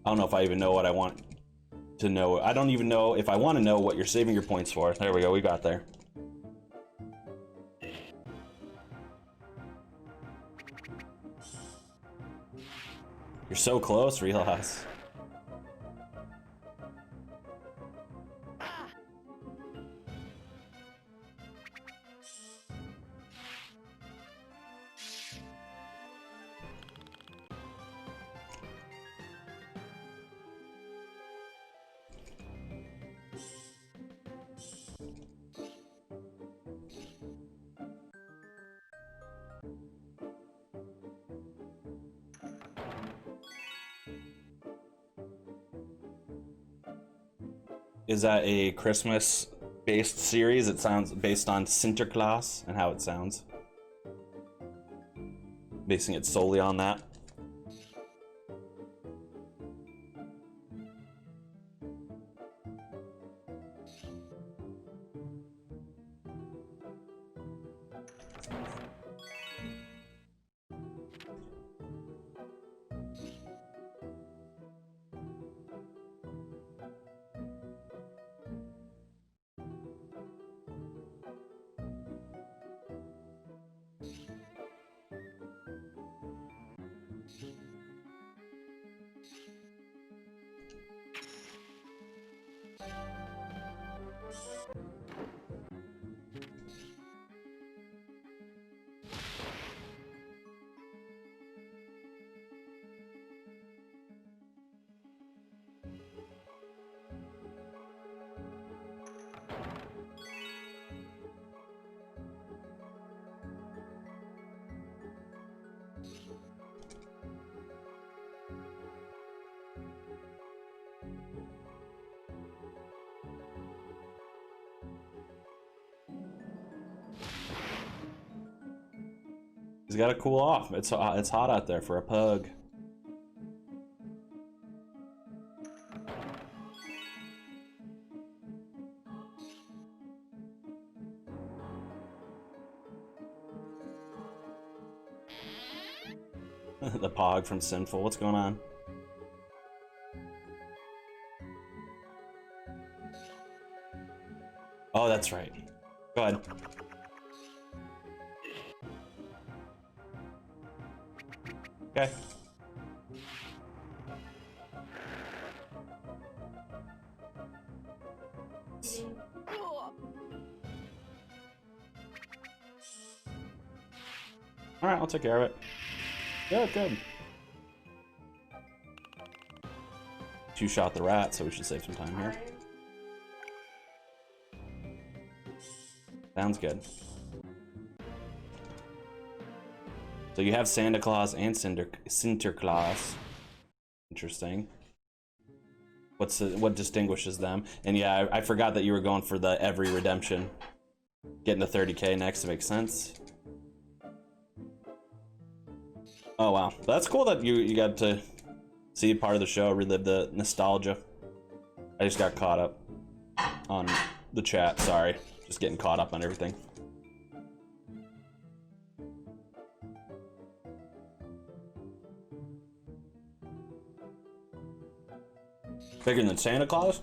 I don't know if I even know what I want to know. I don't even know if I want to know what you're saving your points for. There we go, we got there. You're so close, realize. Is that a Christmas-based series? It sounds based on Sinterklaas and how it sounds. Basing it solely on that. He's got to cool off. It's hot out there for a pug. The pog from Sinful. What's going on? Oh, that's right. Go ahead. Okay. All right, I'll take care of it. Good, good. Two-shot the rat, so we should save some time here. Sounds good. So you have Santa Claus and Sinterklaas. Interesting. What distinguishes them? And yeah, I forgot that you were going for the every redemption. Getting to 30K next makes sense. Oh wow, that's cool that you got to see part of the show, relive the nostalgia. I just got caught up on the chat, sorry. Just getting caught up on everything. Bigger than Santa Claus?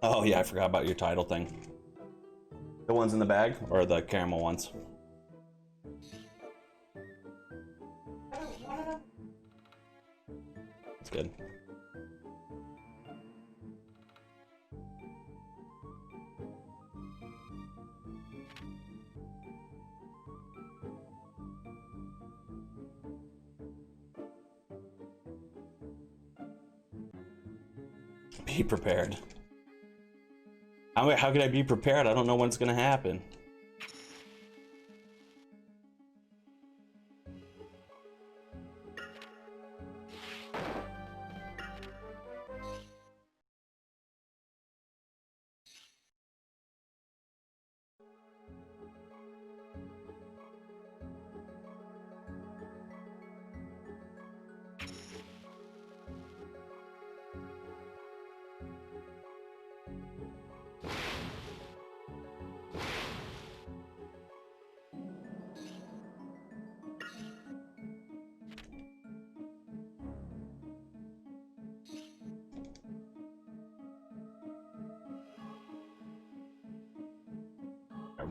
Oh yeah, I forgot about your title thing. The ones in the bag or the caramel ones? That's good. Be prepared. How could I be prepared? I don't know when it's gonna happen.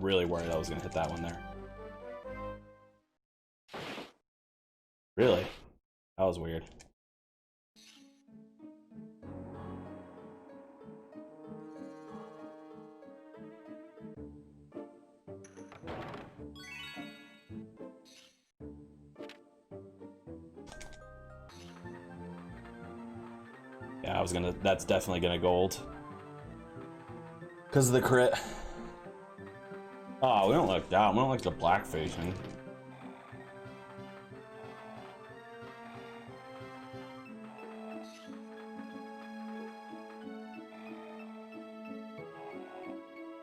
really worried I was gonna hit that one there. Really? That was weird. Yeah, I was gonna, that's definitely gonna gold. Because of the crit. Oh, we don't like that. We don't like the black facing.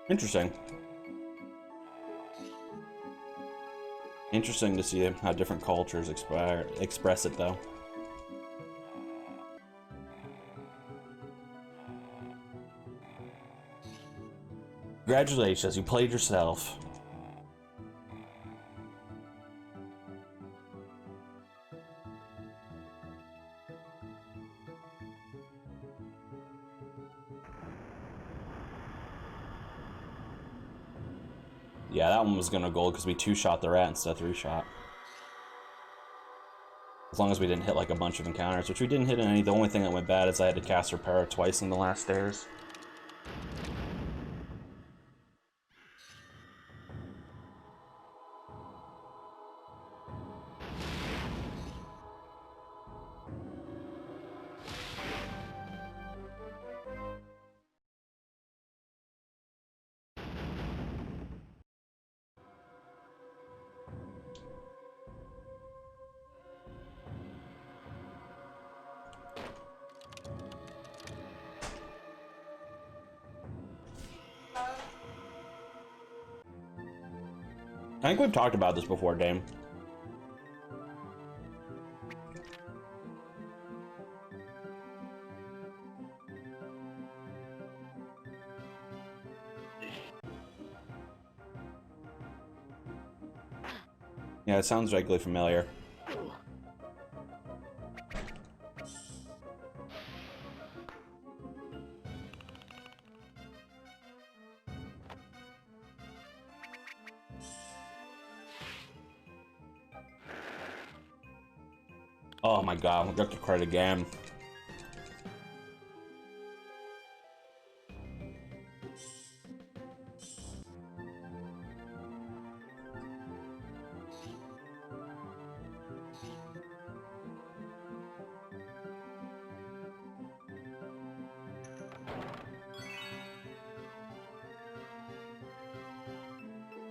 Interesting. Interesting to see how different cultures express it, though. Congratulations, you played yourself. Yeah, that one was gonna gold because we 2-shot the rat instead of 3-shot. As long as we didn't hit like a bunch of encounters, which we didn't hit any. The only thing that went bad is I had to cast Reparo twice in the last stairs. I think we've talked about this before, Dame. Yeah, it sounds vaguely familiar. Oh my god, we got the credit again.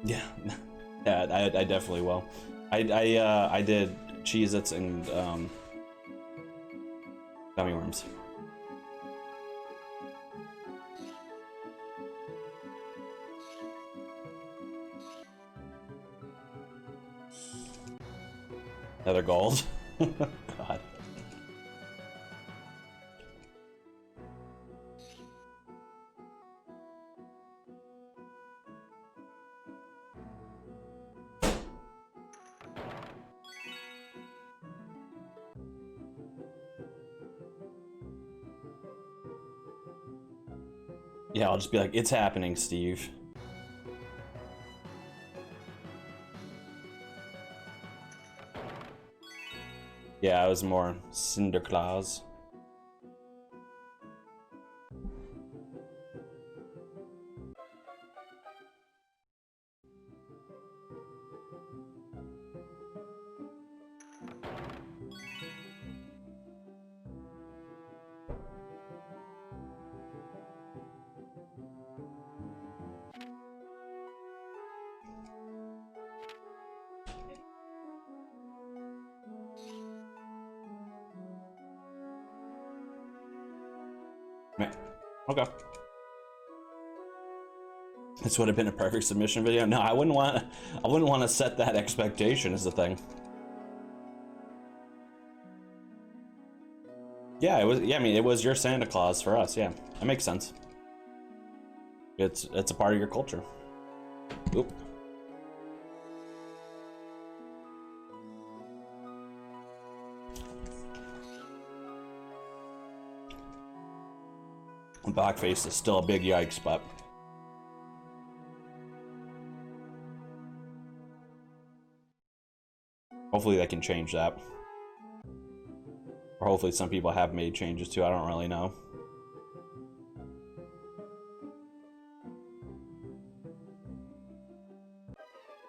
Yeah, yeah, I definitely will. I did Cheez-Its and gummy worms. Another gold. God. Yeah, I'll just be like, it's happening, Steve. Yeah, I was more Cinder Claws. Okay. This would have been a perfect submission video. No, I wouldn't want to set that expectation is the thing. Yeah, it was. Yeah, I mean, it was your Santa Claus for us. Yeah, that makes sense. It's a part of your culture. Oop. Blackface is still a big yikes, but Hopefully they can change that. Or hopefully some people have made changes too, I don't really know.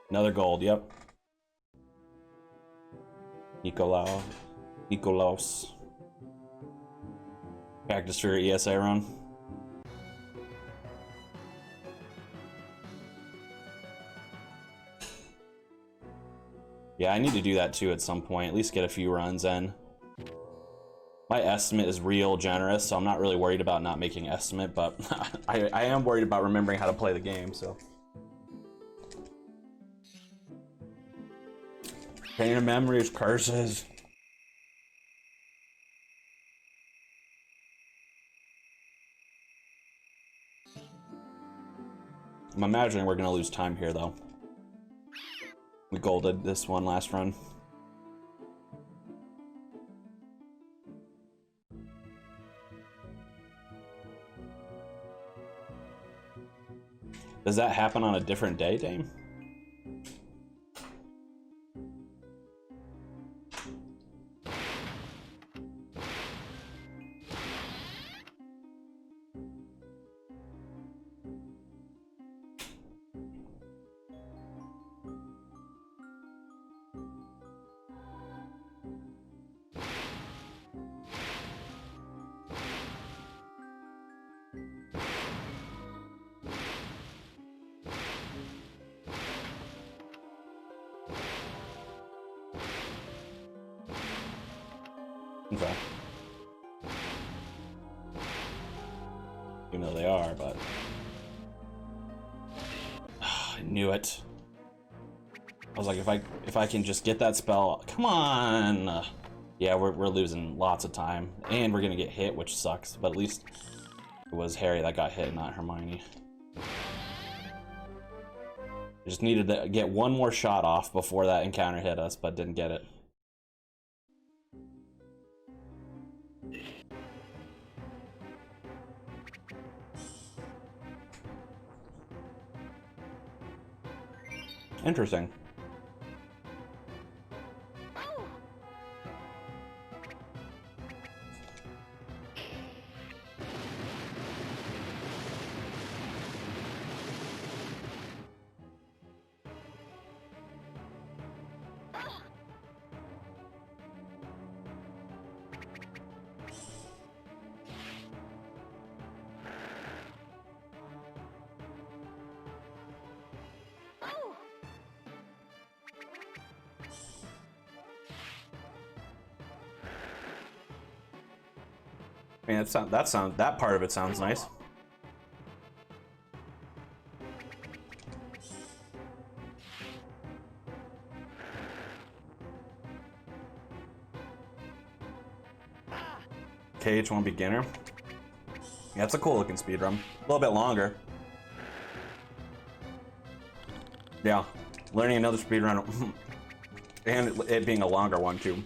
Another gold, yep. Nikolaos. Practice for your ESA run. Yeah, I need to do that too at some point, at least get a few runs in. My estimate is real generous, so I'm not really worried about not making estimate, but I am worried about remembering how to play the game, so. Pain of memories, curses. I'm imagining we're gonna lose time here though. We golded this one last run. Does that happen on a different day, Dame? Okay. Even though they are, but I knew it. I was like, if I can just get that spell, come on. Yeah, we're losing lots of time, and we're gonna get hit, which sucks. But at least it was Harry that got hit, not Hermione. I just needed to get one more shot off before that encounter hit us, but didn't get it. Interesting. I mean, that part of it sounds nice. KH1 beginner. Yeah, it's a cool looking speedrun. A little bit longer. Yeah, learning another speedrun and it being a longer one too.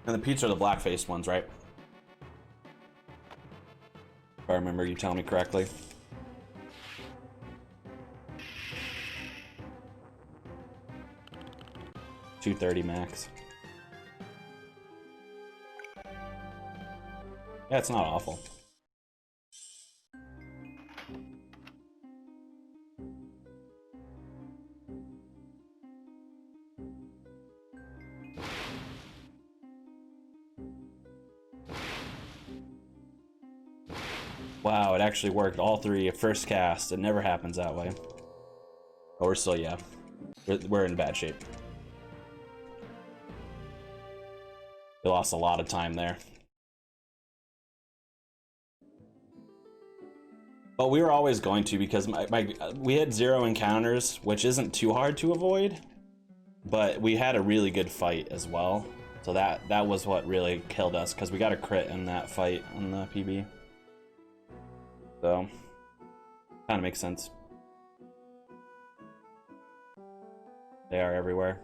And the Pete's are the black-faced ones, right? If I remember you telling me correctly. $230 max. Yeah, it's not awful. Wow, it actually worked. All three at first cast. It never happens that way. Oh, we're still, yeah. We're in bad shape. We lost a lot of time there. But we were always going to, because we had 0 encounters, which isn't too hard to avoid. But we had a really good fight as well. So that was what really killed us, because we got a crit in that fight on the PB. So, kind of makes sense. They are everywhere.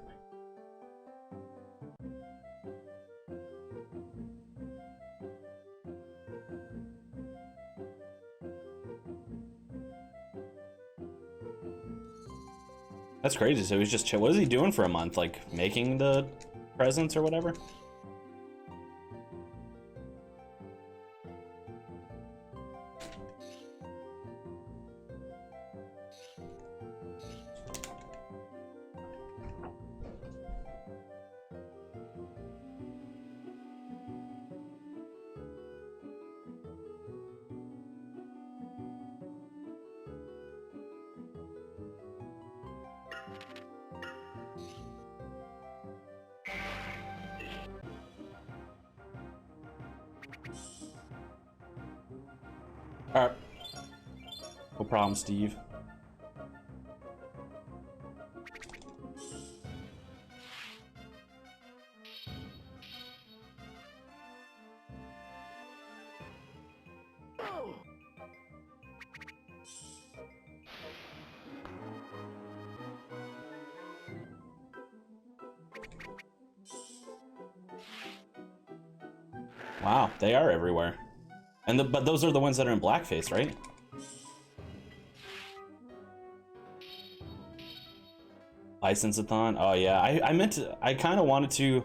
That's crazy. So he's just chill. What is he doing for a month? Like making the presents or whatever? All right. No problem, Steve. Wow, they are everywhere. But those are the ones that are in blackface, right? License-a-thon? Oh yeah, I kind of wanted to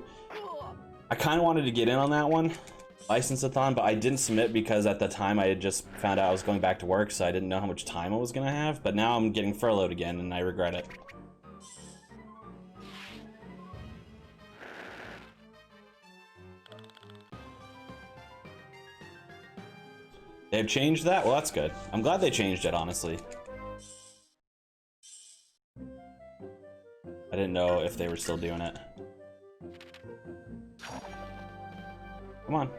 get in on that one, License-a-thon, but I didn't submit because at the time I had just found out I was going back to work, so I didn't know how much time I was gonna have, but now I'm getting furloughed again and I regret it. They've changed that? Well, that's good. I'm glad they changed it, honestly. I didn't know if they were still doing it. Come on.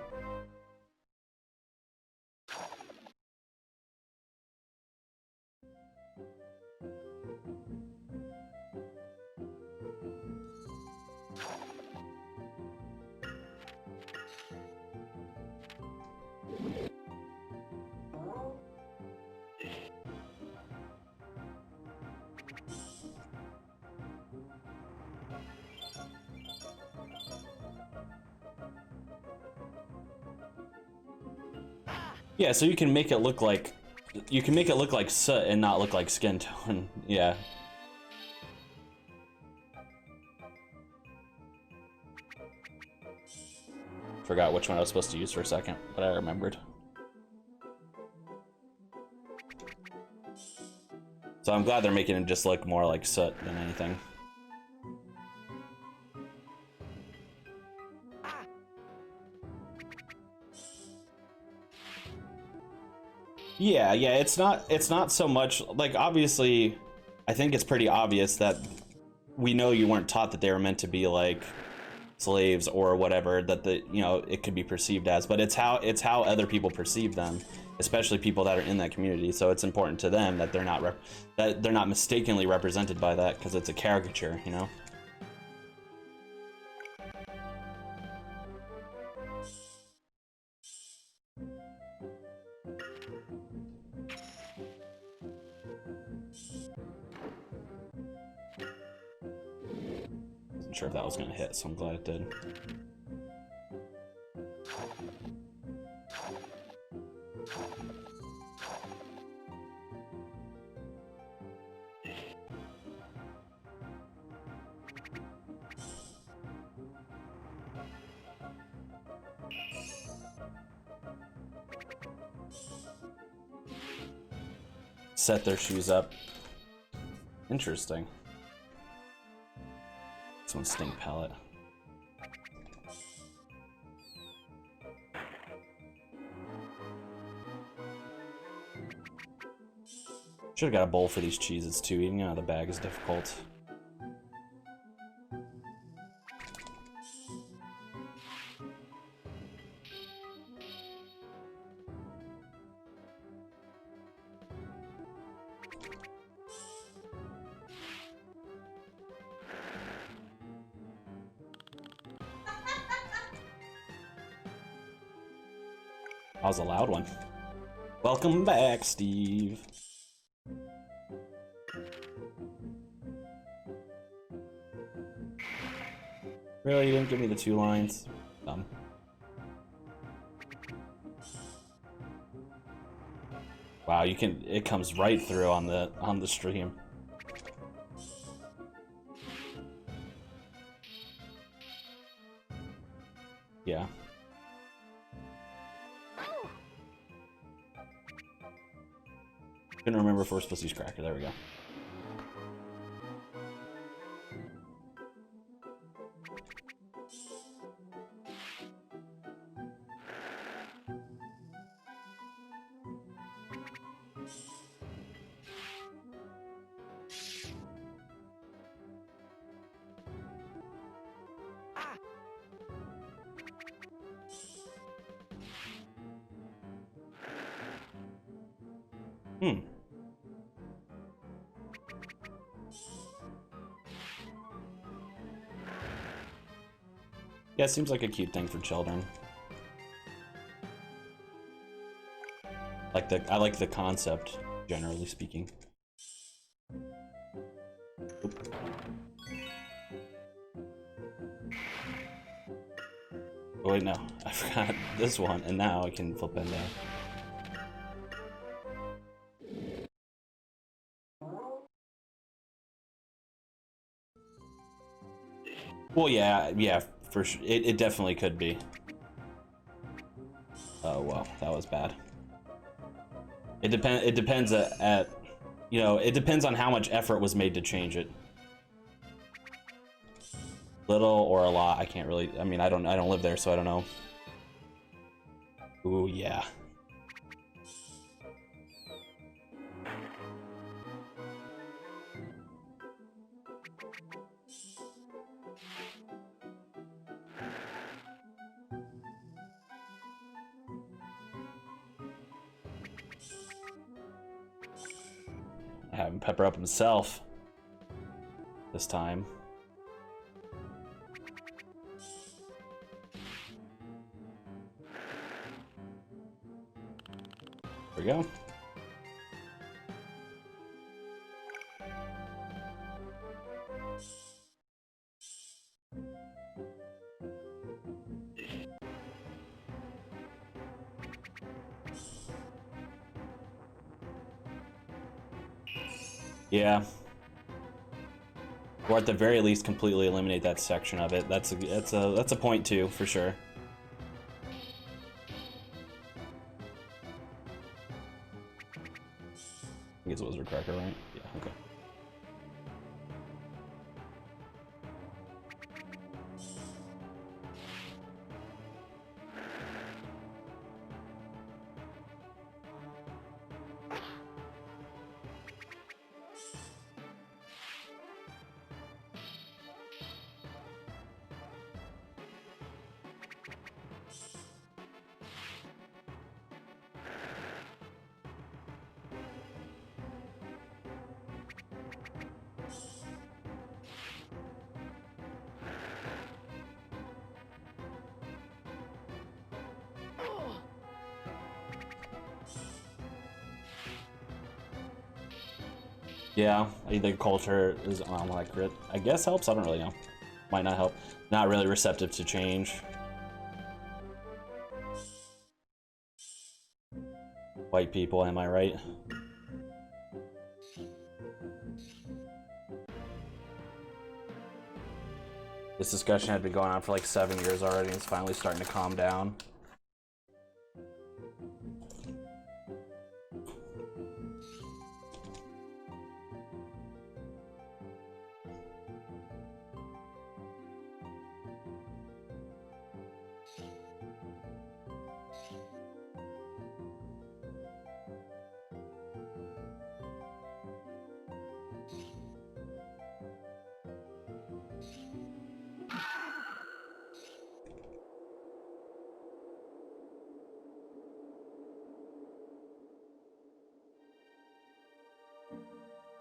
Yeah, so you can make it look like soot and not look like skin tone. Yeah. Forgot which one I was supposed to use for a second, but I remembered. So I'm glad they're making it just look more like soot than anything. Yeah, it's not so much like, obviously I think it's pretty obvious that we know you weren't taught that they were meant to be like slaves or whatever that it could be perceived as, but it's how other people perceive them, especially people that are in that community. So it's important to them that they're not mistakenly represented by that, because it's a caricature, you know. Wasn't sure if that was gonna hit, so I'm glad it did. Set their shoes up. Interesting. This one's stink palette. Should've got a bowl for these cheeses too, eating out of the bag is difficult. That was a loud one. Welcome back, Steve. Really, you didn't give me the 2 lines? Dumb. Wow, you can. It comes right through on the stream. Yeah. Couldn't remember if we're supposed to use cracker. There we go. Yeah, it seems like a cute thing for children. I like the concept, generally speaking. Oop. Oh wait, no, I forgot this one, and now I can flip it down. Well, yeah, for sure. It definitely could be. Oh, well, that was bad. It depends at, you know, it depends on how much effort was made to change it. Little or a lot, I can't really, I mean, I don't live there, so I don't know. Ooh, yeah. Having Pepper up himself this time. There we go. Yeah. Or at the very least, completely eliminate that section of it. That's a point too, for sure. I guess it was a cracker, right? Yeah. Okay. Yeah, either culture is like grit. I guess helps. I don't really know. Might not help. Not really receptive to change. White people, am I right? This discussion had been going on for like 7 years already, and it's finally starting to calm down.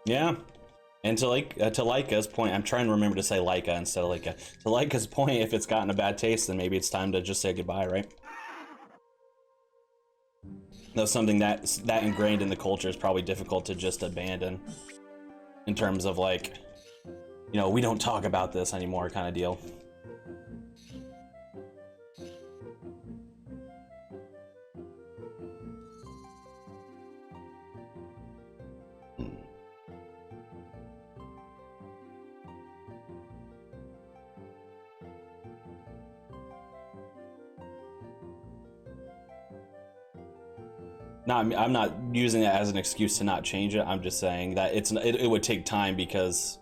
Yeah, and to Laika's point, I'm trying to remember to say Laika instead of Laika. To Laika's point, if it's gotten a bad taste, then maybe it's time to just say goodbye, right? Though something that's that ingrained in the culture is probably difficult to just abandon in terms of like, you know, we don't talk about this anymore kind of deal. No, I'm not using it as an excuse to not change it. I'm just saying that it would take time because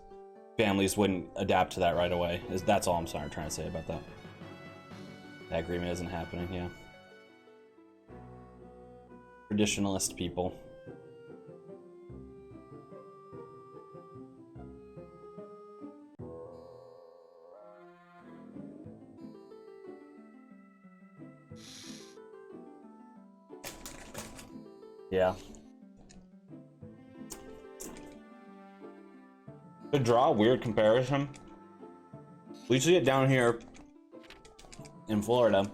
families wouldn't adapt to that right away. That's all I'm trying to say about that. That agreement isn't happening, yeah. Traditionalist people. Yeah. To draw a weird comparison, we see it down here in Florida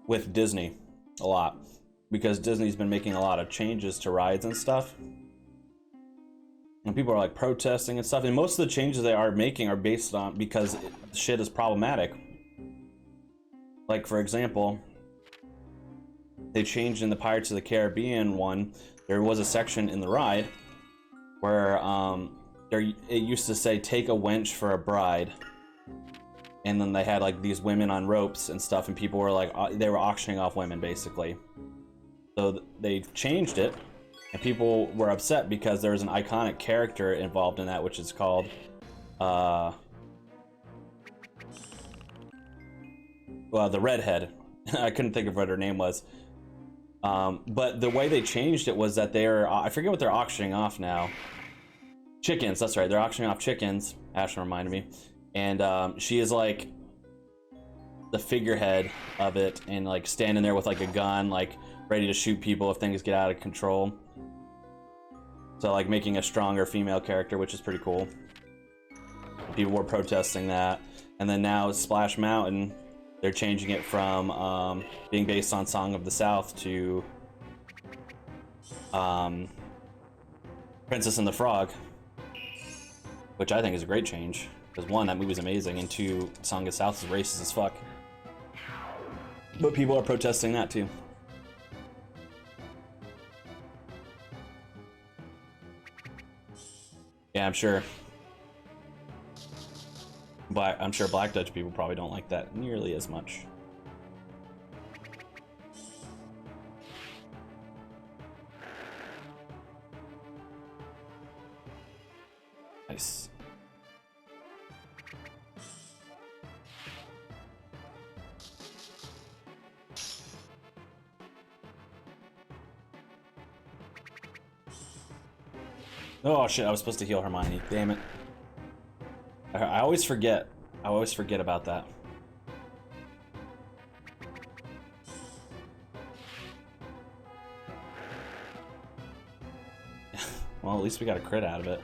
with Disney a lot because Disney's been making a lot of changes to rides and stuff. And people are like protesting and stuff. And most of the changes they are making are based on because shit is problematic. Like, for example, they changed in the Pirates of the Caribbean one. There was a section in the ride where it used to say take a wench for a bride, and then they had like these women on ropes and stuff, and people were like they were auctioning off women basically. So they changed it, and people were upset because there was an iconic character involved in that, which is called well, the redhead. I couldn't think of what her name was. But the way they changed it was that they're I forget what they're auctioning off now. Chickens, that's right. They're auctioning off chickens. Ashton reminded me. And she is like the figurehead of it and like standing there with like a gun, like ready to shoot people if things get out of control. So like making a stronger female character, which is pretty cool. People were protesting that. And then now Splash Mountain, they're changing it from being based on Song of the South to Princess and the Frog, which I think is a great change. Because one, that movie's amazing, and two, Song of the South is racist as fuck. But people are protesting that too. Yeah, I'm sure. But I'm sure Black Dutch people probably don't like that nearly as much. Nice. Oh shit, I was supposed to heal Hermione. Damn it. I always forget. I always forget about that. Well, at least we got a crit out of it.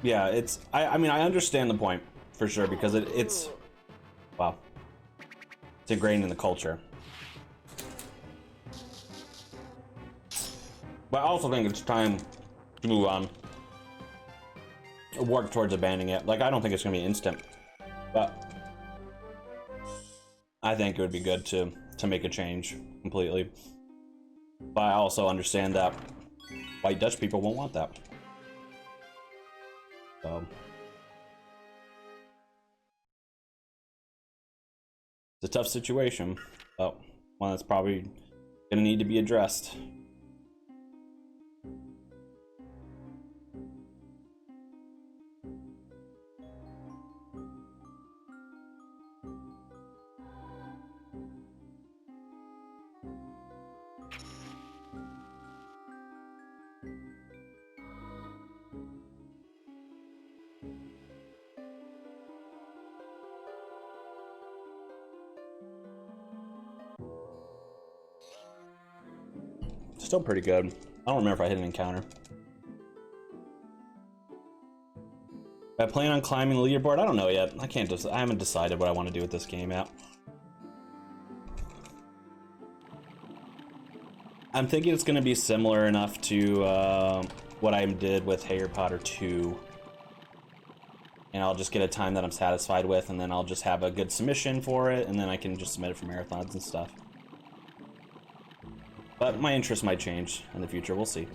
Yeah, it's I mean I understand the point for sure because it's wow. It's ingrained in the culture. But I also think it's time to move on. Work towards abandoning it. Like I don't think it's gonna be instant. But I think it would be good to make a change completely. But I also understand that white Dutch people won't want that. So it's a tough situation, but one that's probably gonna need to be addressed. Still pretty good. I don't remember if I hit an encounter. I plan on climbing the leaderboard. I don't know yet. I haven't decided what I want to do with this game yet. I'm thinking it's going to be similar enough to what I did with Harry Potter 2. And I'll just get a time that I'm satisfied with, and then I'll just have a good submission for it, and then I can just submit it for marathons and stuff. But my interest might change in the future. We'll see.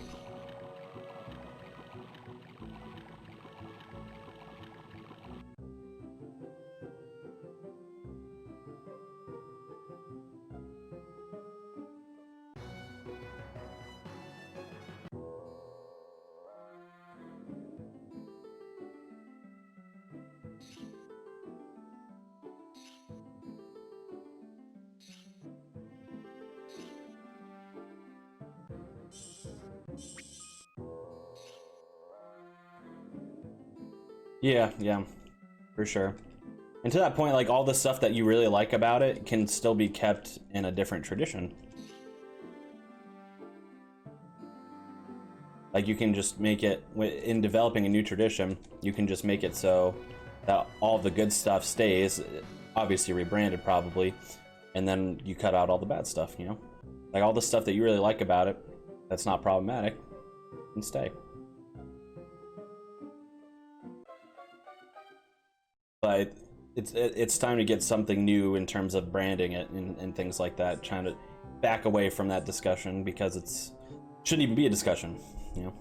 Yeah, for sure. And to that point, like, all the stuff that you really like about it can still be kept in a different tradition. Like, you can just make it, in developing a new tradition, you can just make it so that all the good stuff stays, obviously rebranded probably, and then you cut out all the bad stuff, you know? Like, all the stuff that you really like about it, that's not problematic, can stay. But it's time to get something new in terms of branding it and things like that, trying to back away from that discussion, because it shouldn't even be a discussion, you know?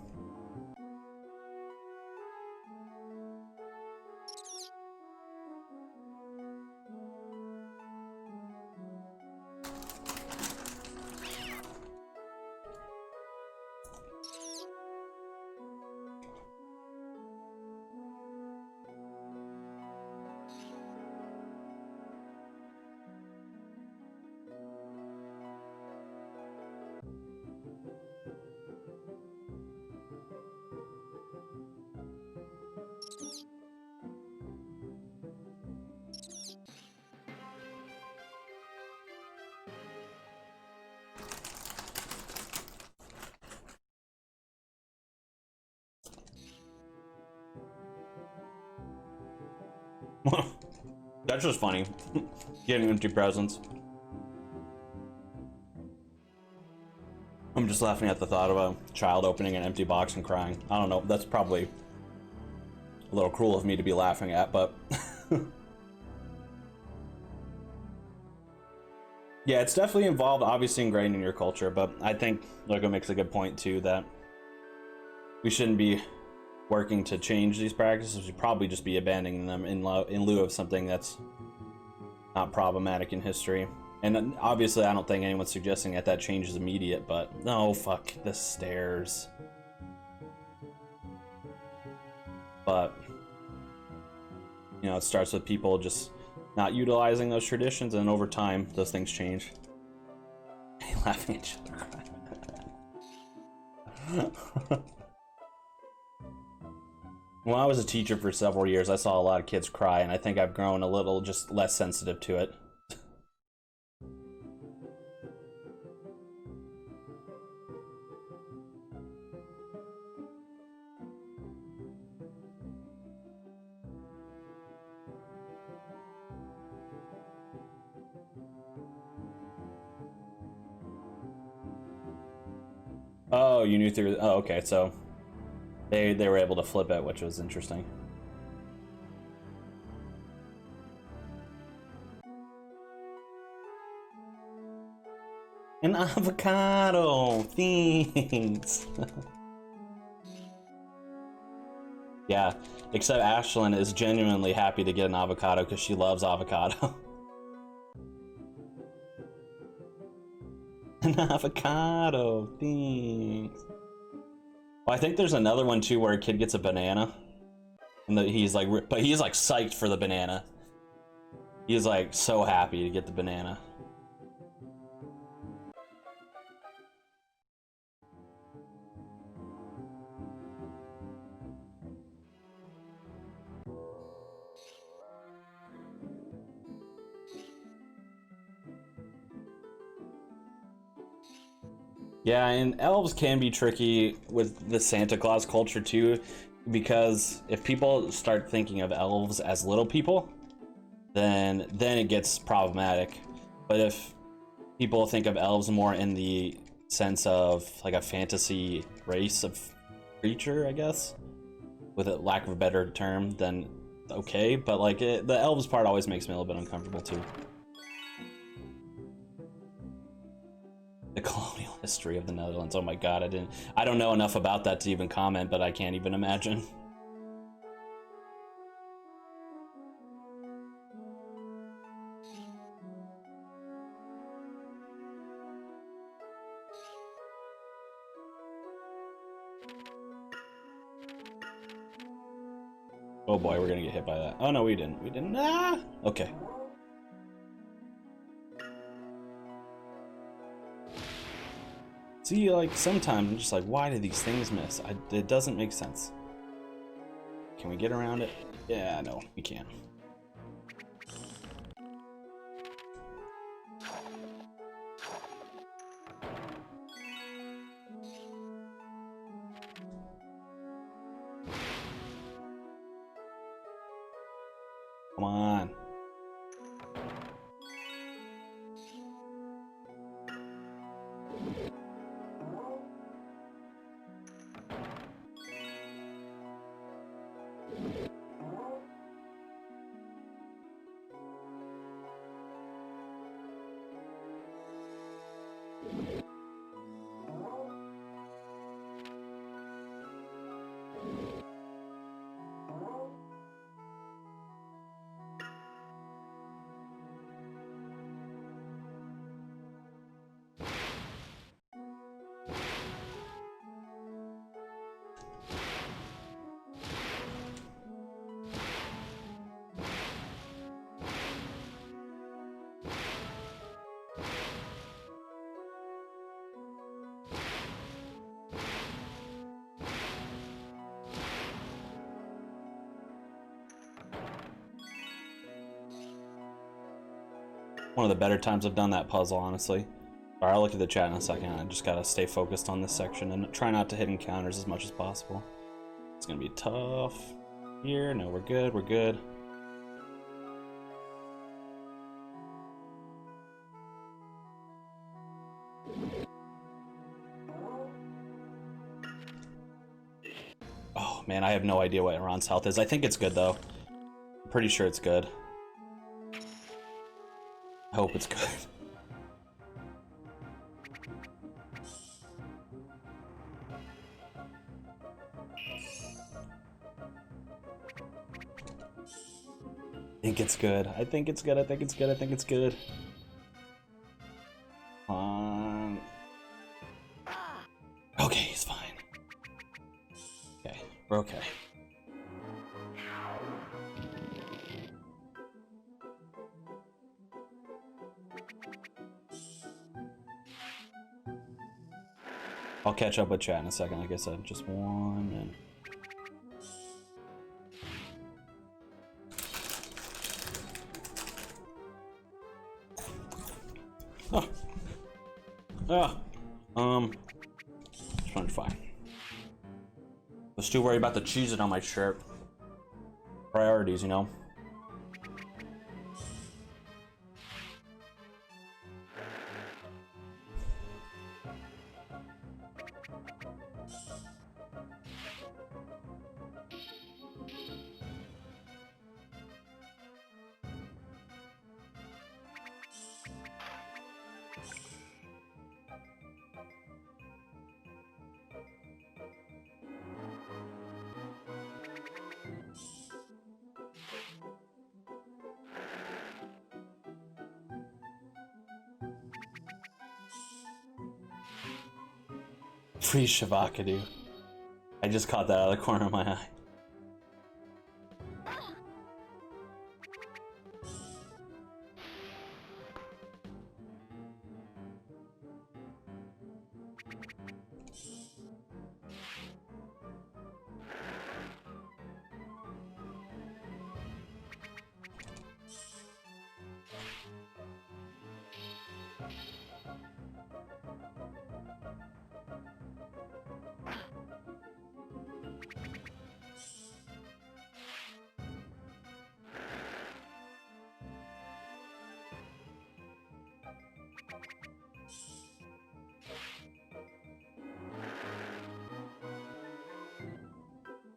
That's just funny. Getting empty presents. I'm just laughing at the thought of a child opening an empty box and crying. I don't know, that's probably a little cruel of me to be laughing at, but yeah, it's definitely involved, obviously ingrained in your culture, but I think Logo makes a good point too, that we shouldn't be working to change these practices. We should probably just be abandoning them in lieu of something that's not problematic in history. And obviously I don't think anyone's suggesting that change is immediate, but no, fuck the stairs. But, you know, it starts with people just not utilizing those traditions, and over time those things change. Laughing at each other. When I was a teacher for several years, I saw a lot of kids cry, and I think I've grown a little just less sensitive to it. Oh, you knew through. Oh, okay. So they were able to flip it, which was interesting. An avocado. Thanks. Yeah, except Ashlyn is genuinely happy to get an avocado because she loves avocado. An avocado. Thanks. Well, I think there's another one too where a kid gets a banana, and he's like psyched for the banana. He's like so happy to get the banana. Yeah, and elves can be tricky with the Santa Claus culture too, because if people start thinking of elves as little people, then it gets problematic. But if people think of elves more in the sense of like a fantasy race of creature, I guess, with a lack of a better term, then okay. But like the elves part always makes me a little bit uncomfortable too. The colonial history of the Netherlands. Oh my god, I don't know enough about that to even comment, but I can't even imagine. Oh boy, we're gonna get hit by that. Oh no, we didn't. We didn't. Ah! Okay. See, like, sometimes I'm just like, why do these things miss? It doesn't make sense. Can we get around it? Yeah, no, we can. Come on. One of the better times I've done that puzzle, honestly. Alright, I'll look at the chat in a second. I just gotta stay focused on this section and try not to hit encounters as much as possible. It's gonna be tough here. No, we're good, we're good. Oh man, I have no idea what Ron's health is. I think it's good though. I'm pretty sure it's good. I hope it's good. I think it's good. I think it's good. I think it's good. I think it's good. Okay, he's fine. Okay, we're okay. I'll catch up with chat in a second, like I said. Just 1 minute. Just wanted to fine. I was too worried about the cheese on my shirt. Priorities, you know? Free Shavakadu. I just caught that out of the corner of my eye.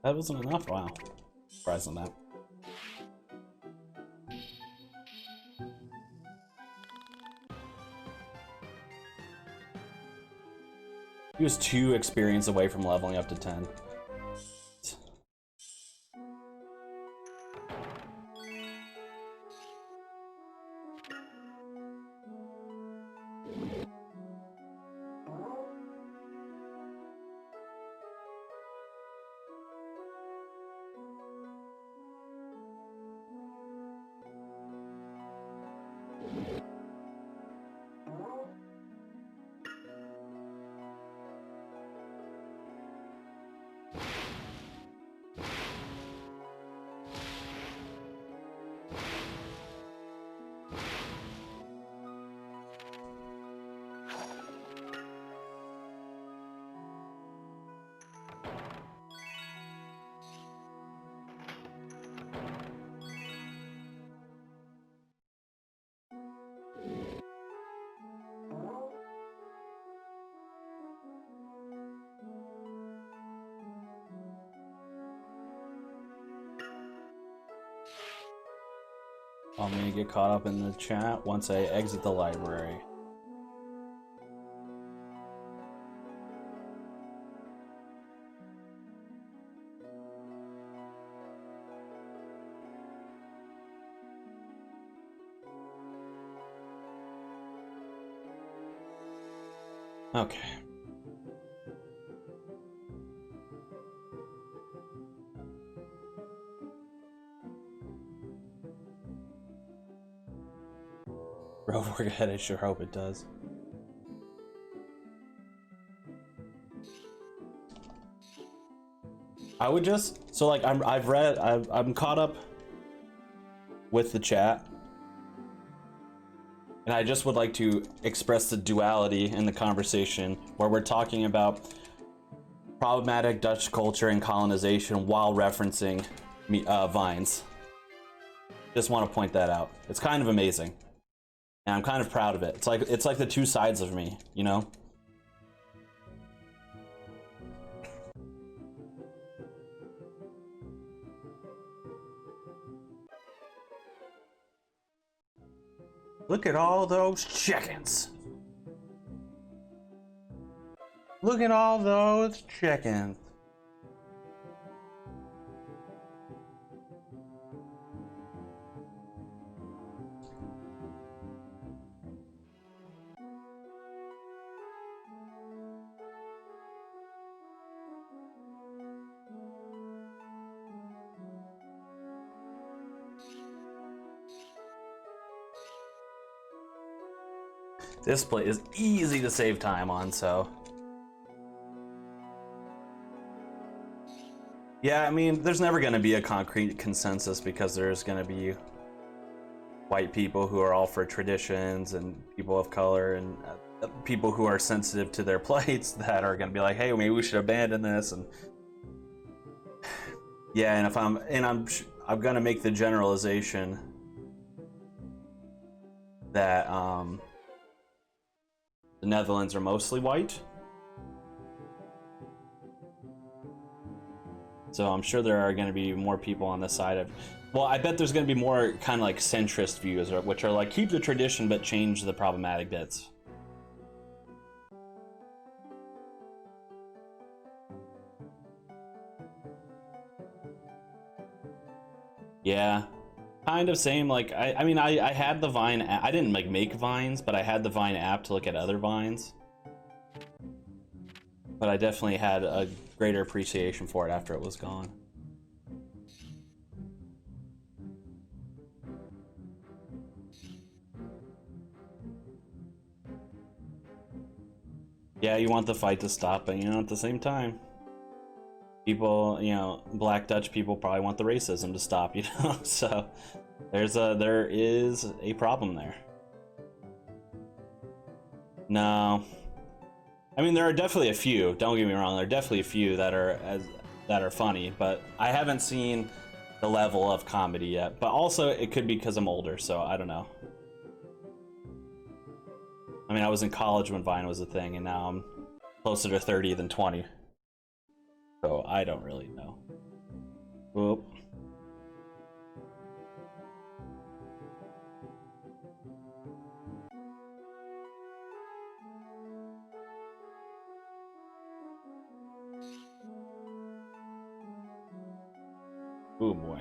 That wasn't enough? Wow. Surprised on that. He was 2 experience away from leveling up to 10. I'm gonna get caught up in the chat once I exit the library. Okay. Bro, work ahead, I sure hope it does. I would just, so like I'm caught up with the chat. And I just would like to express the duality in the conversation where we're talking about problematic Dutch culture and colonization while referencing vines. Just want to point that out. It's kind of amazing. And I'm kind of proud of it. It's like the 2 sides of me, you know? Look at all those chickens. Look at all those chickens. This play is easy to save time on, so. Yeah, I mean, there's never going to be a concrete consensus because there's going to be white people who are all for traditions and people of color and people who are sensitive to their plights that are going to be like, hey, maybe we should abandon this. And yeah, and I'm going to make the generalization that the Netherlands are mostly white. So I'm sure there are going to be more people on the side of, well, I bet there's going to be more kind of like centrist views, which are like keep the tradition but change the problematic bits. Yeah, kind of same. Like I mean, I had the Vine. I didn't like make Vines, but I had the Vine app to look at other Vines. But I definitely had a greater appreciation for it after it was gone. Yeah, you want the fight to stop, but you know, at the same time, people, you know, Black Dutch people probably want the racism to stop, you know. So there is a problem there. No, I mean there are definitely a few. Don't get me wrong, there are definitely a few that are funny, but I haven't seen the level of comedy yet. But also, it could be because I'm older, so I don't know. I mean, I was in college when Vine was a thing, and now I'm closer to 30 than 20. So I don't really know. Whoop. Oh boy.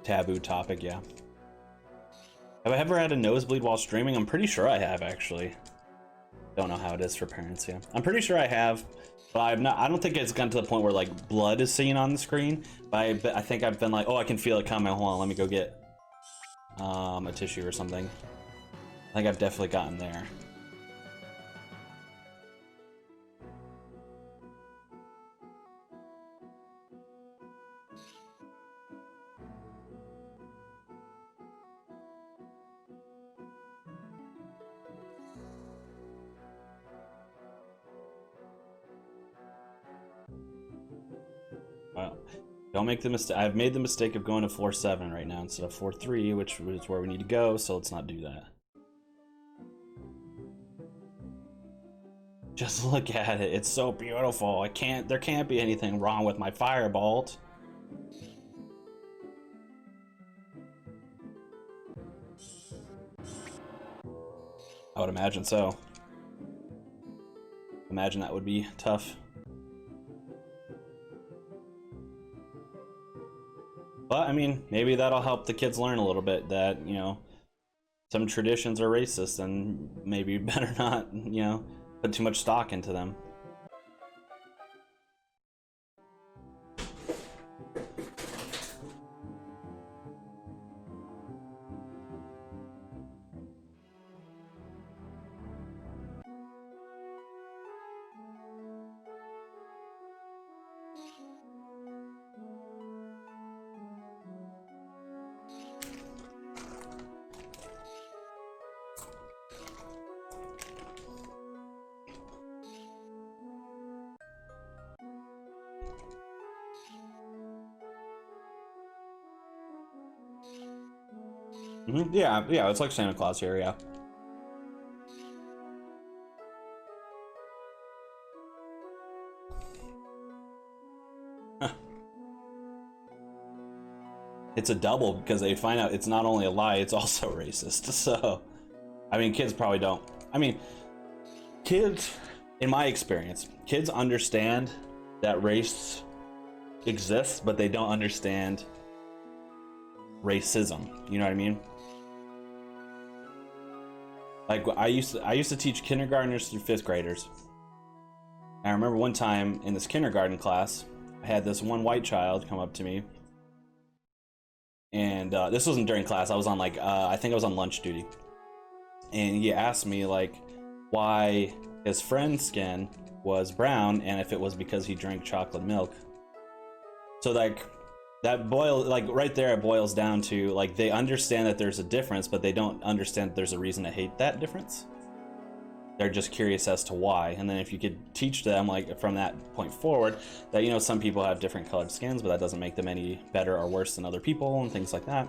Taboo topic, yeah. Have I ever had a nosebleed while streaming? I'm pretty sure I have, actually. Don't know how it is for parents, yeah. I'm pretty sure I have, but I don't think it's gotten to the point where like blood is seen on the screen. But I think I've been like, oh, I can feel it coming. Hold on, let me go get a tissue or something. I think I've definitely gotten there. Well, don't make the mistake. I've made the mistake of going to floor 7 right now instead of floor 3, which is where we need to go, so let's not do that. Just look at it. It's so beautiful. There can't be anything wrong with my firebolt. I would imagine so. Imagine that would be tough. But, I mean, maybe that'll help the kids learn a little bit that, you know, some traditions are racist and maybe better not, you know, put too much stock into them. Yeah, it's like Santa Claus here, yeah. It's a double because they find out it's not only a lie, it's also racist. So, I mean, kids probably don't. I mean, kids, in my experience, kids understand that race exists, but they don't understand racism. You know what I mean? Like I used to teach kindergartners through 5th graders. I remember one time in this kindergarten class, I had this one white child come up to me, and this wasn't during class. I was on like I think I was on lunch duty, and he asked me like why his friend's skin was brown and if it was because he drank chocolate milk. So like right there it boils down to like they understand that there's a difference, but they don't understand that there's a reason to hate that difference. They're just curious as to why. And then if you could teach them like from that point forward that, you know, some people have different colored skins, but that doesn't make them any better or worse than other people and things like that.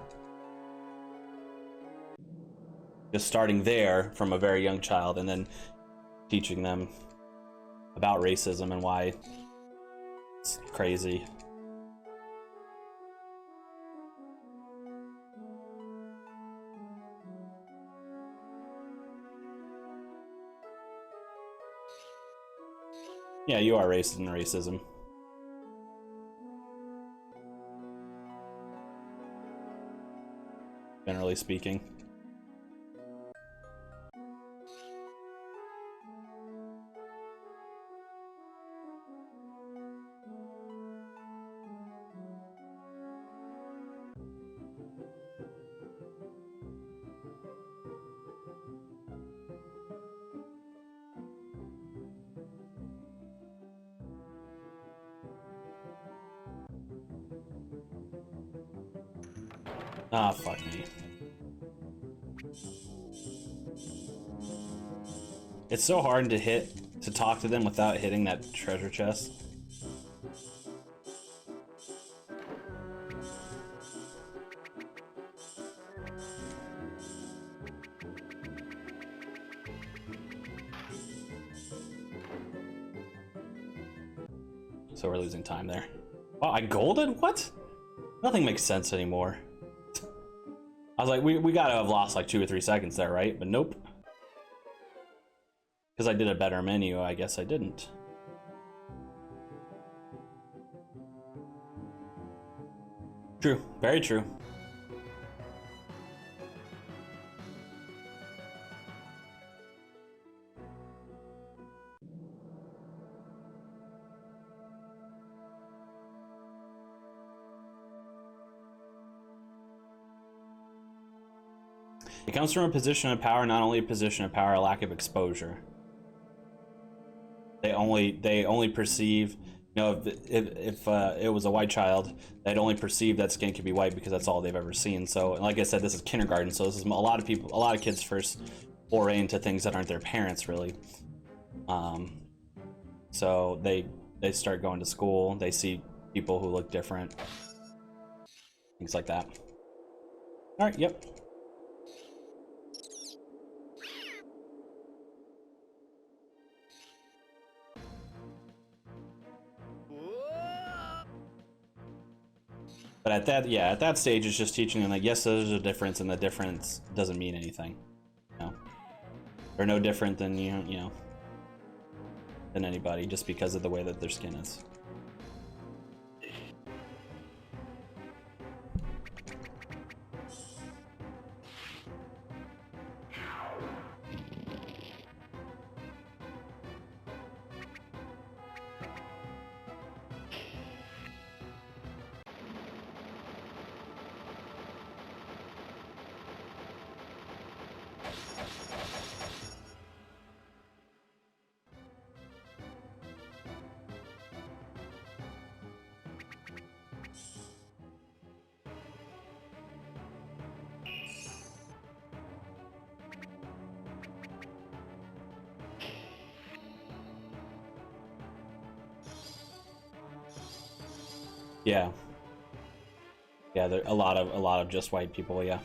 Just starting there from a very young child and then teaching them about racism and why it's crazy. Yeah, you are racist in racism. generally speaking. Ah, fuck me. It's so hard to talk to them without hitting that treasure chest. So we're losing time there. Wow, I golded? What? Nothing makes sense anymore. I was like, we gotta have lost like 2 or 3 seconds there, right? But nope. Because I did a better menu, I guess I didn't. True, very true. It comes from a position of power, not only a position of power, a lack of exposure. They only perceive, you know, if it was a white child, they'd only perceive that skin could be white because that's all they've ever seen. So, like I said, this is kindergarten, so this is a lot of kids' first foray into things that aren't their parents, really. So they start going to school, they see people who look different, things like that. All right, yep. But at that stage, it's just teaching them that yes, there's a difference, and the difference doesn't mean anything. You know, they're no different than you know, than anybody just because of the way that their skin is. Yeah. Yeah, there a lot of just white people, yeah.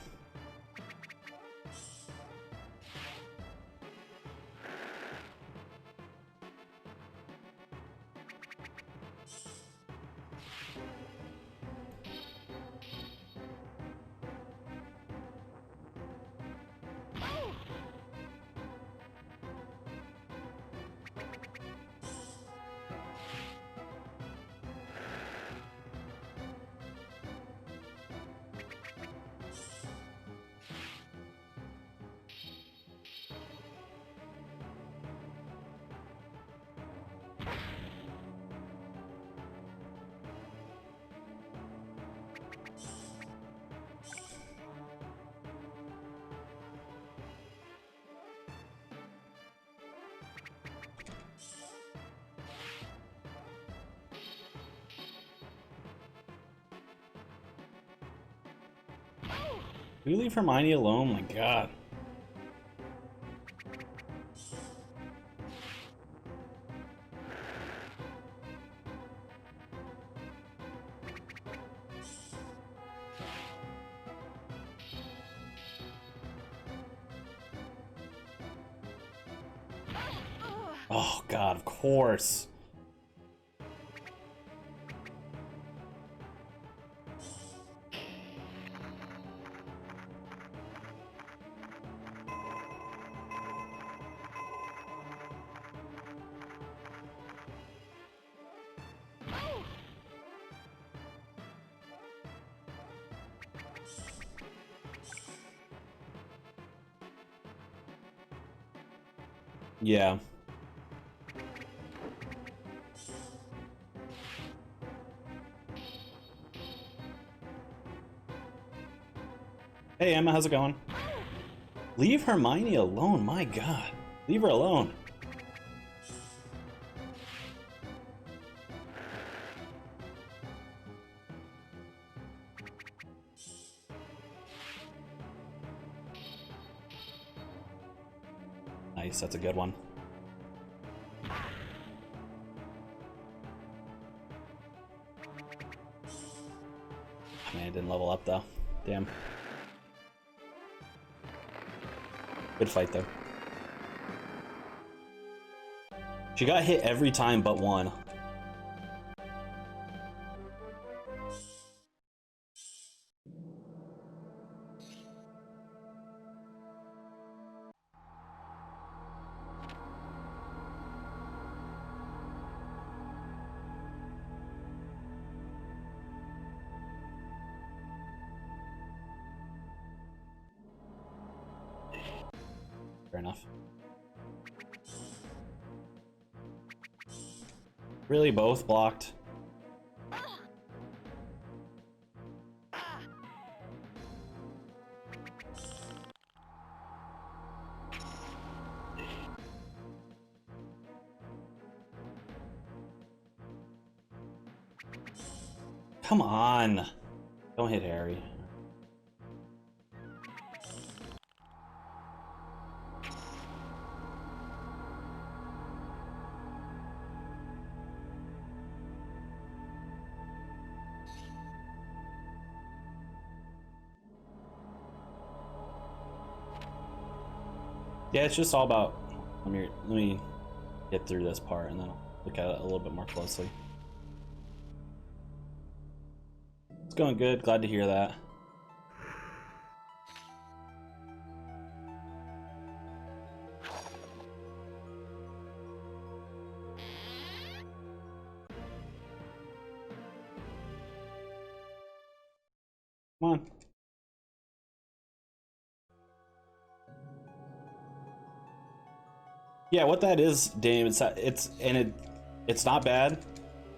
Will you leave Hermione alone? My god. Oh god, of course. Yeah. Hey Emma, how's it going? Leave Hermione alone, my god. Leave her alone. Nice, that's a good one. Man, I didn't level up though. Damn. Good fight though. She got hit every time but one. Fair enough. Really, both blocked? Come on! Don't hit Harry. Yeah, it's just all about. Let me get through this part and then I'll look at it a little bit more closely. It's going good. Glad to hear that. Come on. Yeah, what that is, Dame, it's not bad.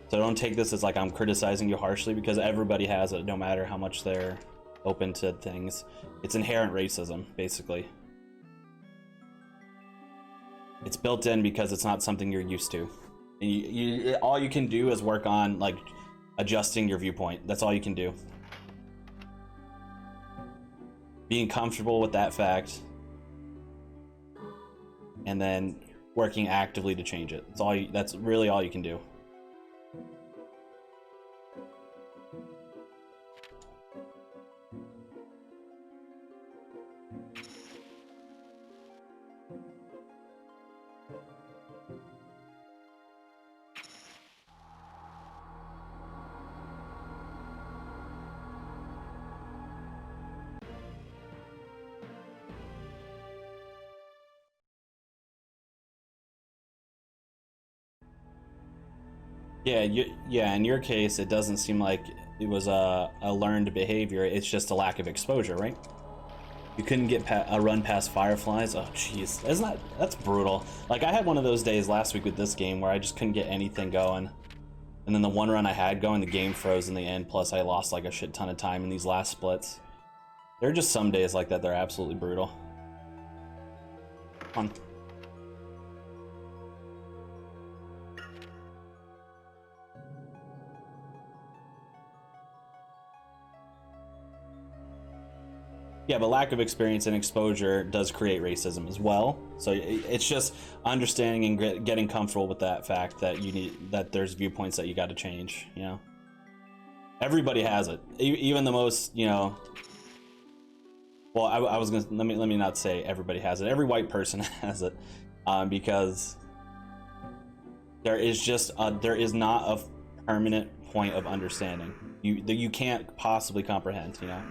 So don't take this as like I'm criticizing you harshly, because everybody has it, no matter how much they're open to things. It's inherent racism, basically. It's built in because it's not something you're used to. And all you can do is work on like adjusting your viewpoint. That's all you can do. Being comfortable with that fact, and then working actively to change it. That's really all you can do. Yeah, yeah. In your case, it doesn't seem like it was a learned behavior. It's just a lack of exposure, right? You couldn't get a run past fireflies. Oh, jeez, that's brutal. Like I had one of those days last week with this game where I just couldn't get anything going, and then the one run I had going, the game froze in the end. Plus, I lost like a shit ton of time in these last splits. There are just some days like that. They're absolutely brutal. Come on. Yeah, but lack of experience and exposure does create racism as well. So it's just understanding and getting comfortable with that fact that there's viewpoints that you got to change. You know, everybody has it, even the most, you know. Well, I was gonna let me not say everybody has it. Every white person has it, because there is not a permanent point of understanding you can't possibly comprehend. You know.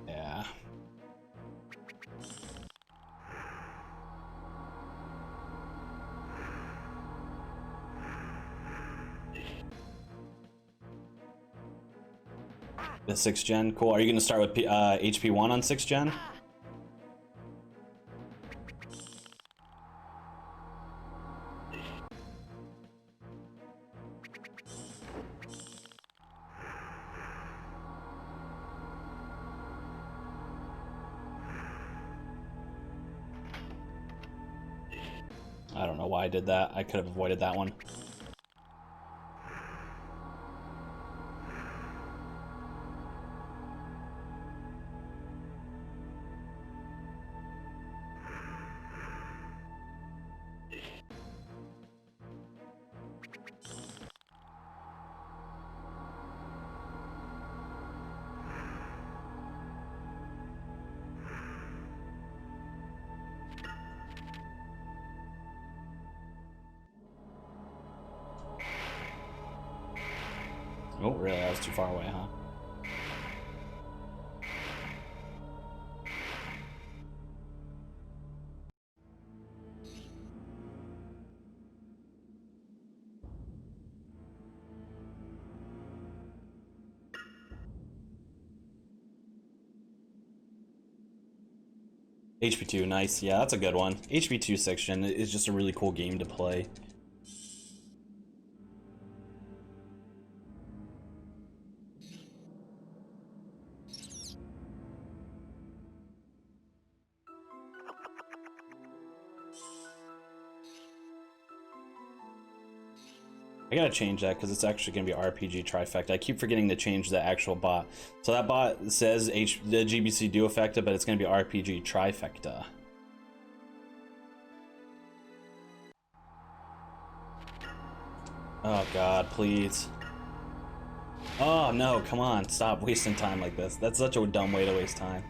Yeah. The 6th gen, cool. Are you gonna start with HP 1 on 6th gen? why I did that. I could have avoided that one. Oh, really? I was too far away, huh? HP2, nice. Yeah, that's a good one. HP2 section is just a really cool game to play. I gotta change that because it's actually gonna be RPG trifecta. I keep forgetting to change the actual bot. So that bot says the GBC do effecta, but it's gonna be RPG trifecta. Oh god, please. Oh no, come on, stop wasting time like this. That's such a dumb way to waste time.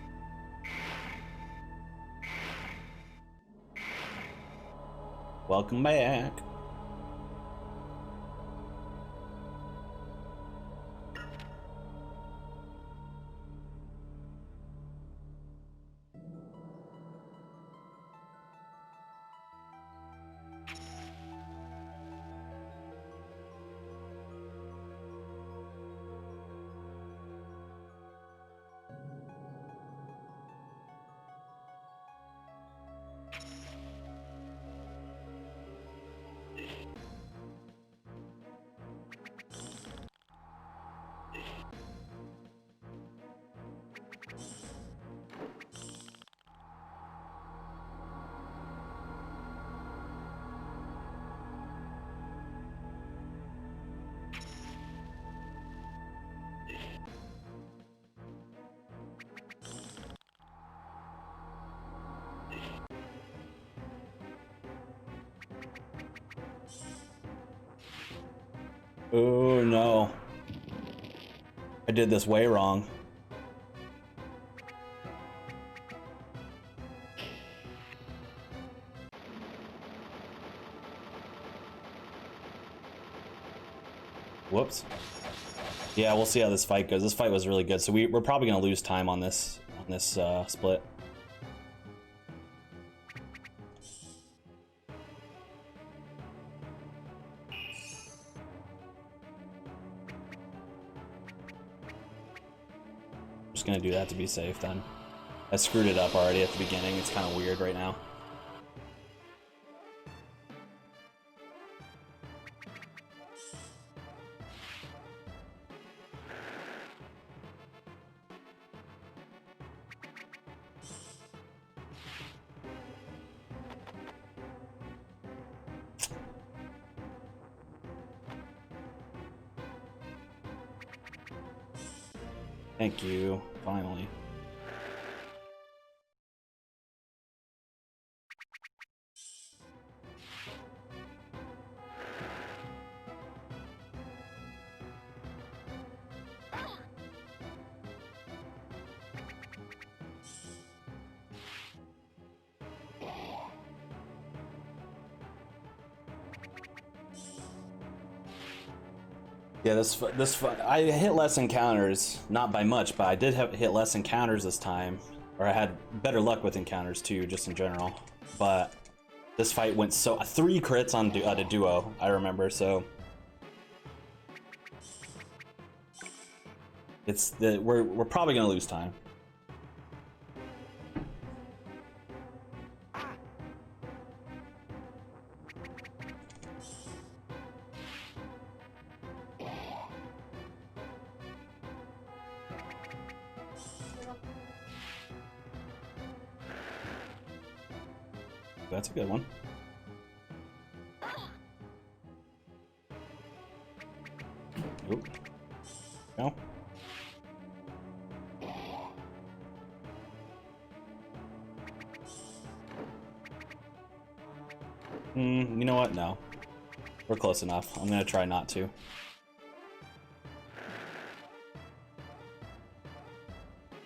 Welcome back. Oh no. I did this way wrong. Whoops. Yeah, we'll see how this fight goes. This fight was really good, so we're probably gonna lose time on this split. Just gonna do that to be safe then. I screwed it up already at the beginning. It's kind of weird right now. Thank you, finally. Yeah, I hit less encounters, not by much, but I did hit less encounters this time, or I had better luck with encounters too, just in general. But this fight went so 3 crits on the duo, I remember. So we're probably gonna lose time. That's a good one. Oop. No. You know what? No. We're close enough. I'm gonna try not to.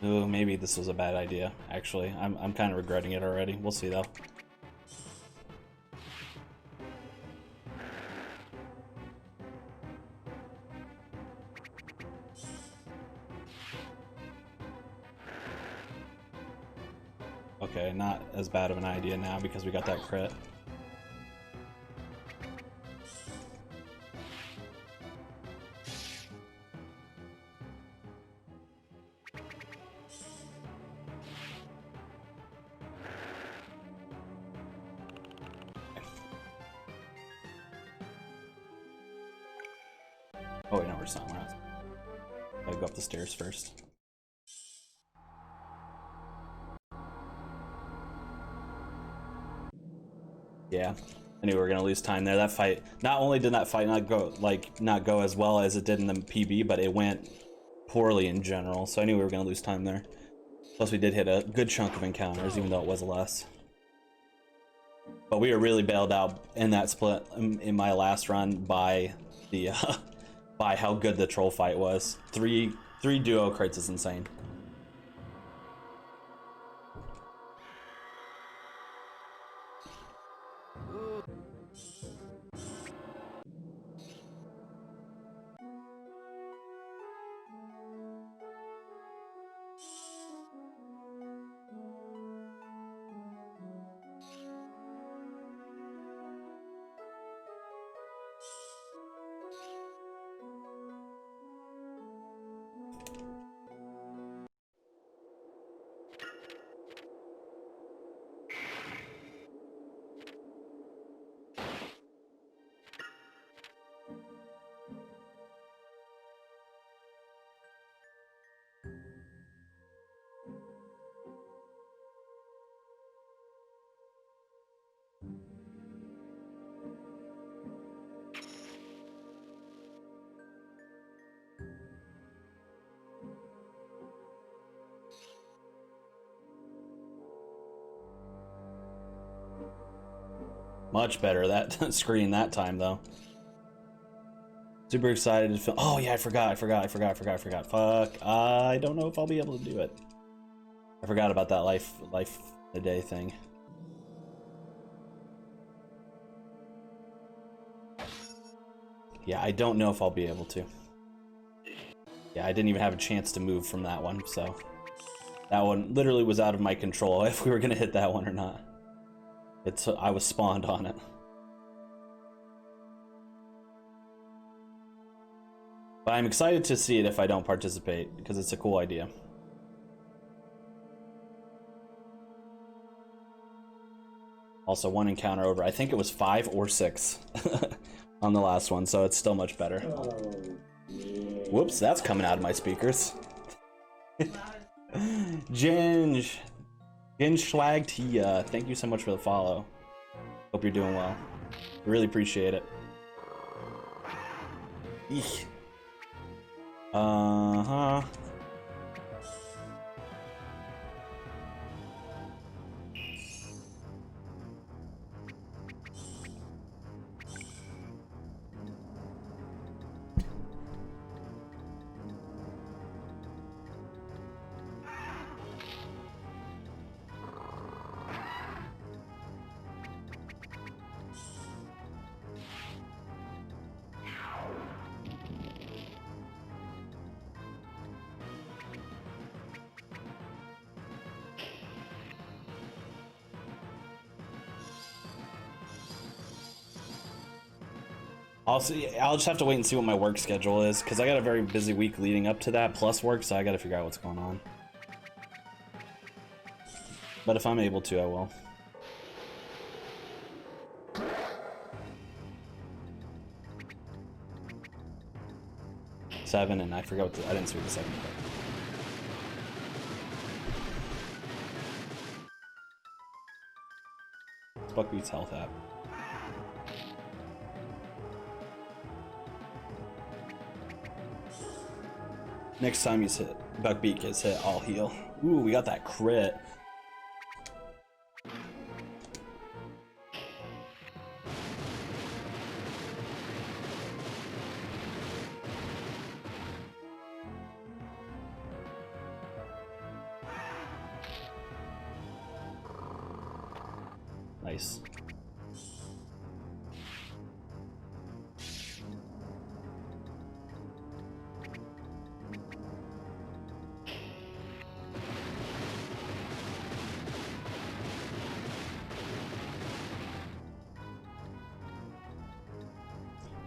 Ooh, maybe this was a bad idea, actually. I'm kind of regretting it already. We'll see, though. Okay, not as bad of an idea now because we got that crit. Oh wait, no, we're not. Gotta go up the stairs first. Yeah, I knew we were gonna lose time there. That fight, not only did that fight not go as well as it did in the PB, but it went poorly in general. So I knew we were gonna lose time there. Plus, we did hit a good chunk of encounters, even though it was less. But we were really bailed out in that split in my last run by the by how good the troll fight was. Three duo crates is insane. Much better that screen that time though. Super excited to film. Oh yeah, I forgot. Fuck. I don't know if I'll be able to do it. I forgot about that life a day thing. Yeah, I don't know if I'll be able to. Yeah, I didn't even have a chance to move from that one, so that one literally was out of my control if we were gonna hit that one or not. I was spawned on it. But I'm excited to see it if I don't participate, because it's a cool idea. Also, one encounter over. I think it was 5 or 6 on the last one, so it's still much better. Whoops, that's coming out of my speakers. Ginge Schlag Tia, thank you so much for the follow. Hope you're doing well. Really appreciate it. Eek. Uh-huh. I'll just have to wait and see what my work schedule is, because I got a very busy week leading up to that, plus work, so I gotta figure out what's going on. But if I'm able to, I will. Seven, and I forgot what I didn't see what the second part. Buckwheat's health app. Next time he's hit, Buckbeak gets hit, I'll heal. Ooh, we got that crit. Nice.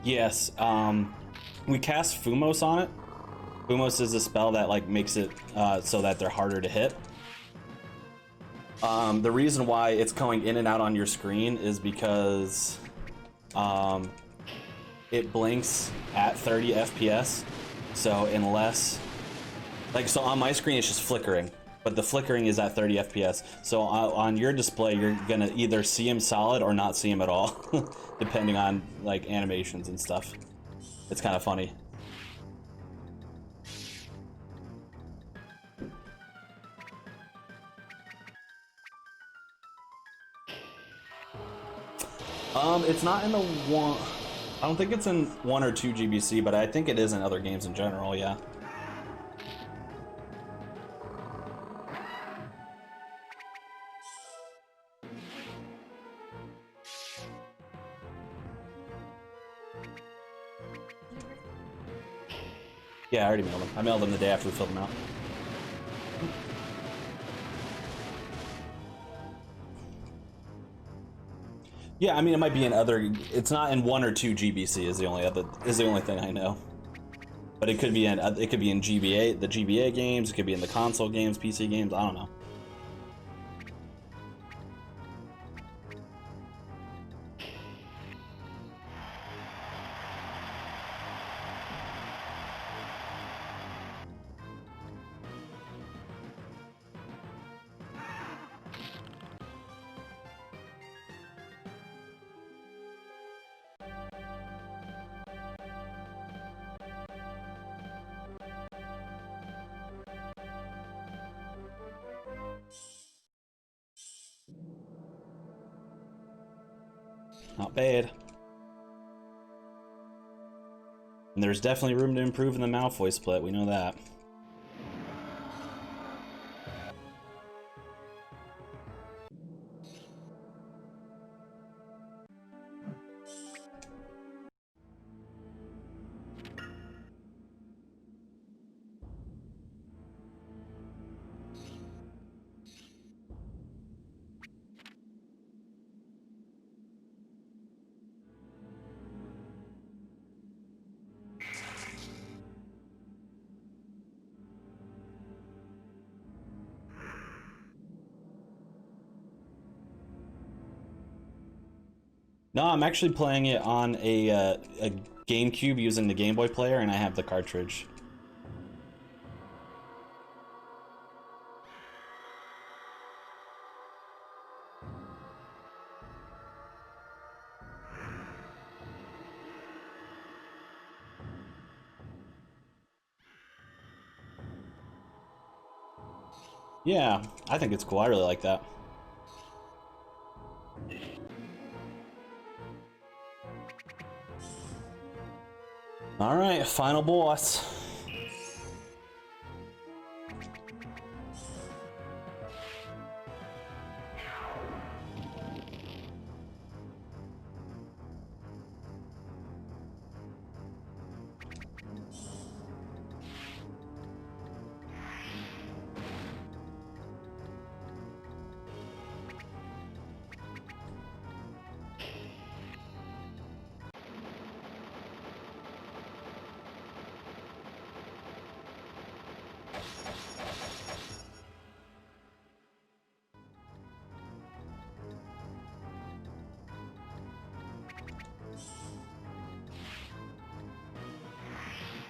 Yes, we cast Fumos on it. Fumos is a spell that like makes it so that they're harder to hit. The reason why it's going in and out on your screen is because it blinks at 30 FPS. So unless, like, so on my screen it's just flickering, but the flickering is at 30 FPS. So on your display, you're gonna either see him solid or not see him at all, depending on like animations and stuff. It's kind of funny. It's not in the one. I don't think it's in 1 or 2 GBC, but I think it is in other games in general. Yeah. Yeah, I already mailed them. I mailed them the day after we filled them out. Yeah, I mean, it might be in other. It's not in 1 or 2 GBC is the only thing I know. But it could be in GBA, the GBA games. It could be in the console games, PC games. I don't know. Not bad. And there's definitely room to improve in the Malfoy split, we know that. No, I'm actually playing it on a GameCube using the Game Boy player, and I have the cartridge. Yeah, I think it's cool. I really like that. All right, final boss.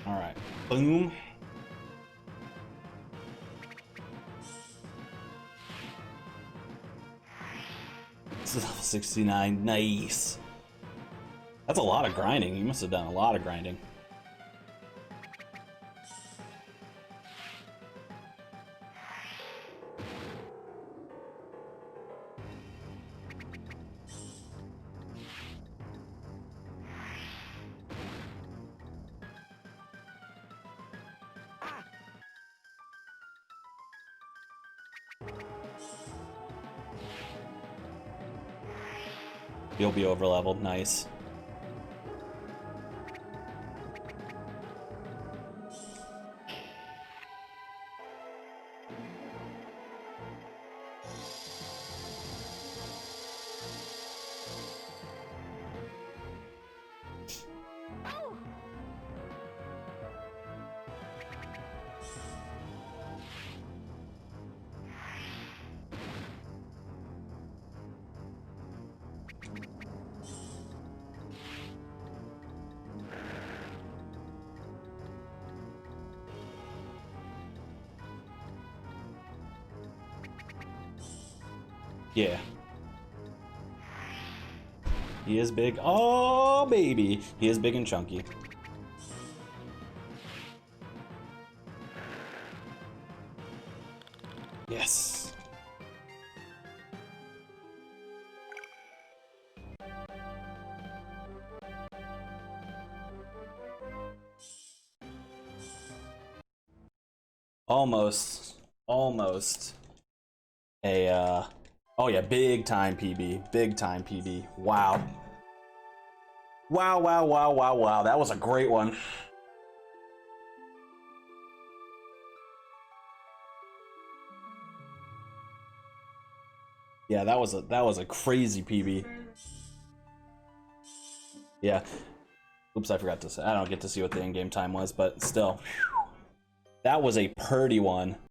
All right, boom. This is level 69, nice. That's a lot of grinding. You must have done a lot of grinding. You'll be over leveled. Nice. Yeah. He is big. Oh, baby. He is big and chunky. Yes. Almost a, oh yeah, big time PB. Big time PB. Wow. Wow. That was a great one. Yeah, that was a crazy PB. Yeah. Oops, I forgot to say. I don't get to see what the in-game time was, but still. That was a purty one.